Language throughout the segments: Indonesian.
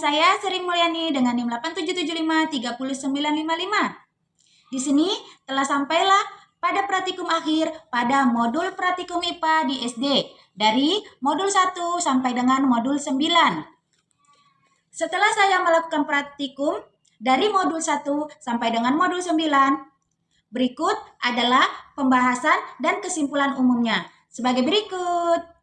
saya Sri Mulyani dengan NIM 87753955. Di sini telah sampailah pada praktikum akhir pada modul praktikum IPA di SD dari modul 1 sampai dengan modul 9. Setelah saya melakukan praktikum dari modul 1 sampai dengan modul 9, berikut adalah pembahasan dan kesimpulan umumnya. Sebagai berikut.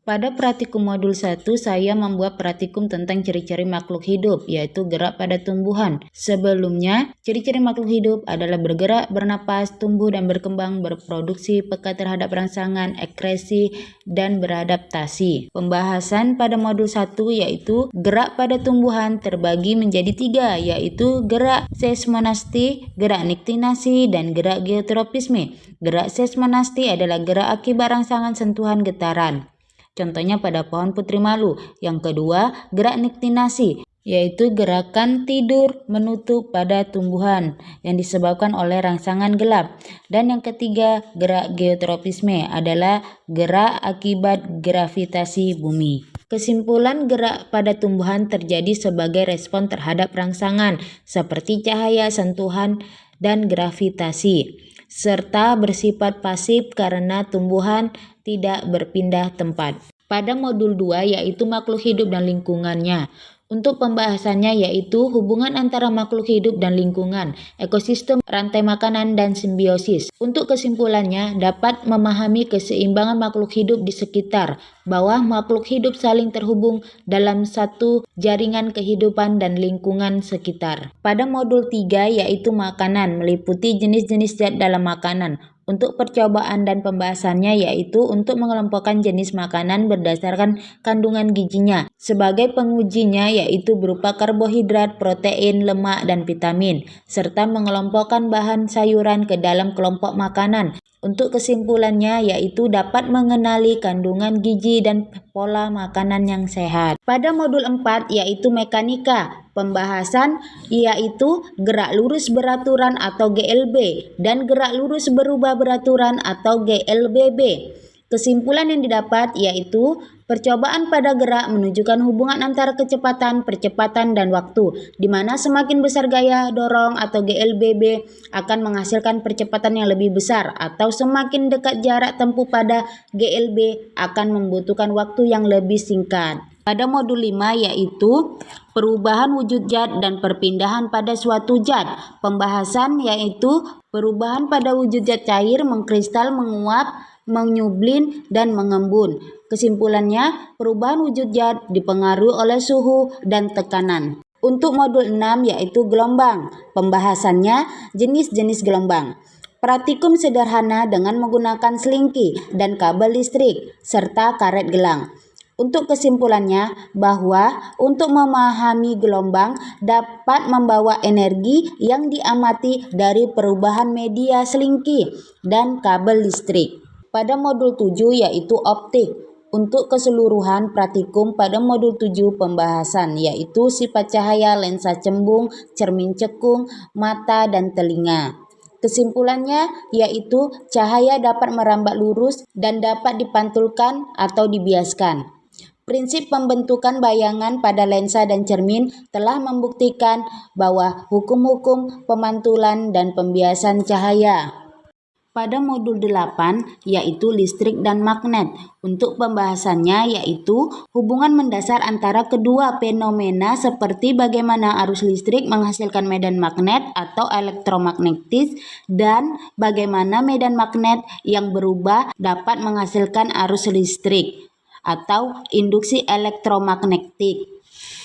Pada praktikum modul 1, saya membuat praktikum tentang ciri-ciri makhluk hidup, yaitu gerak pada tumbuhan. Sebelumnya, ciri-ciri makhluk hidup adalah bergerak, bernapas, tumbuh dan berkembang, berproduksi, peka terhadap rangsangan, ekskresi, dan beradaptasi. Pembahasan pada modul 1 yaitu gerak pada tumbuhan terbagi menjadi 3, yaitu gerak seismonasti, gerak niktinasi, dan gerak geotropisme. Gerak seismonasti adalah gerak akibat rangsangan sentuhan getaran. Contohnya pada pohon putri malu. Yang kedua, gerak niktinasi, yaitu gerakan tidur menutup pada tumbuhan yang disebabkan oleh rangsangan gelap. Dan yang ketiga, gerak geotropisme adalah gerak akibat gravitasi bumi. Kesimpulan gerak pada tumbuhan terjadi sebagai respon terhadap rangsangan seperti cahaya, sentuhan, dan gravitasi, serta bersifat pasif karena tumbuhan tidak berpindah tempat. Pada modul 2 yaitu makhluk hidup dan lingkungannya. Untuk pembahasannya yaitu hubungan antara makhluk hidup dan lingkungan, ekosistem, rantai makanan, dan simbiosis. Untuk kesimpulannya dapat memahami keseimbangan makhluk hidup di sekitar, bahwa makhluk hidup saling terhubung dalam satu jaringan kehidupan dan lingkungan sekitar. Pada modul 3 yaitu makanan, meliputi jenis-jenis zat dalam makanan. Untuk percobaan dan pembahasannya yaitu untuk mengelompokkan jenis makanan berdasarkan kandungan gizinya. Sebagai pengujinya yaitu berupa karbohidrat, protein, lemak, dan vitamin, serta mengelompokkan bahan sayuran ke dalam kelompok makanan. Untuk kesimpulannya yaitu dapat mengenali kandungan gizi dan pola makanan yang sehat. Pada modul 4 yaitu mekanika, pembahasan yaitu gerak lurus beraturan atau GLB dan gerak lurus berubah beraturan atau GLBB. Kesimpulan yang didapat yaitu percobaan pada gerak menunjukkan hubungan antara kecepatan, percepatan, dan waktu, di mana semakin besar gaya dorong atau GLBB akan menghasilkan percepatan yang lebih besar, atau semakin dekat jarak tempuh pada GLB akan membutuhkan waktu yang lebih singkat. Pada modul 5 yaitu perubahan wujud zat dan perpindahan pada suatu zat. Pembahasan yaitu perubahan pada wujud zat cair, mengkristal, menguap, menyublin, dan mengembun. Kesimpulannya, perubahan wujud zat dipengaruhi oleh suhu dan tekanan. Untuk modul 6 yaitu gelombang. Pembahasannya jenis-jenis gelombang. Praktikum sederhana dengan menggunakan selingki dan kabel listrik serta karet gelang. Untuk kesimpulannya bahwa untuk memahami gelombang dapat membawa energi yang diamati dari perubahan media selingki dan kabel listrik. Pada modul 7 yaitu optik. Untuk keseluruhan praktikum pada modul 7 pembahasan yaitu sifat cahaya, lensa cembung, cermin cekung, mata, dan telinga. Kesimpulannya yaitu cahaya dapat merambat lurus dan dapat dipantulkan atau dibiaskan. Prinsip pembentukan bayangan pada lensa dan cermin telah membuktikan bahwa hukum-hukum pemantulan dan pembiasan cahaya. Pada modul 8 yaitu listrik dan magnet. Untuk pembahasannya yaitu hubungan mendasar antara kedua fenomena seperti bagaimana arus listrik menghasilkan medan magnet atau elektromagnetis dan bagaimana medan magnet yang berubah dapat menghasilkan arus listrik atau induksi elektromagnetik.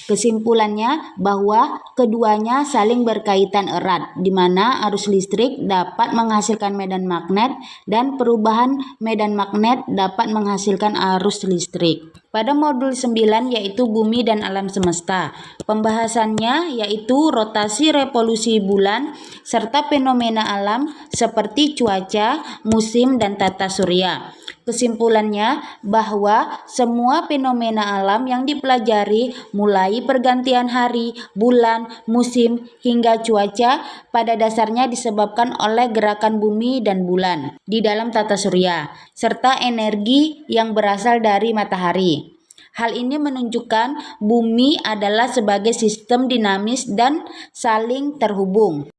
Kesimpulannya bahwa keduanya saling berkaitan erat, di mana arus listrik dapat menghasilkan medan magnet dan perubahan medan magnet dapat menghasilkan arus listrik. Pada modul 9 yaitu bumi dan alam semesta. Pembahasannya yaitu rotasi revolusi bulan serta fenomena alam seperti cuaca, musim, dan tata surya. Kesimpulannya bahwa semua fenomena alam yang dipelajari mulai pergantian hari, bulan, musim, hingga cuaca pada dasarnya disebabkan oleh gerakan bumi dan bulan di dalam tata surya, serta energi yang berasal dari matahari. Hal ini menunjukkan bumi adalah sebagai sistem dinamis dan saling terhubung.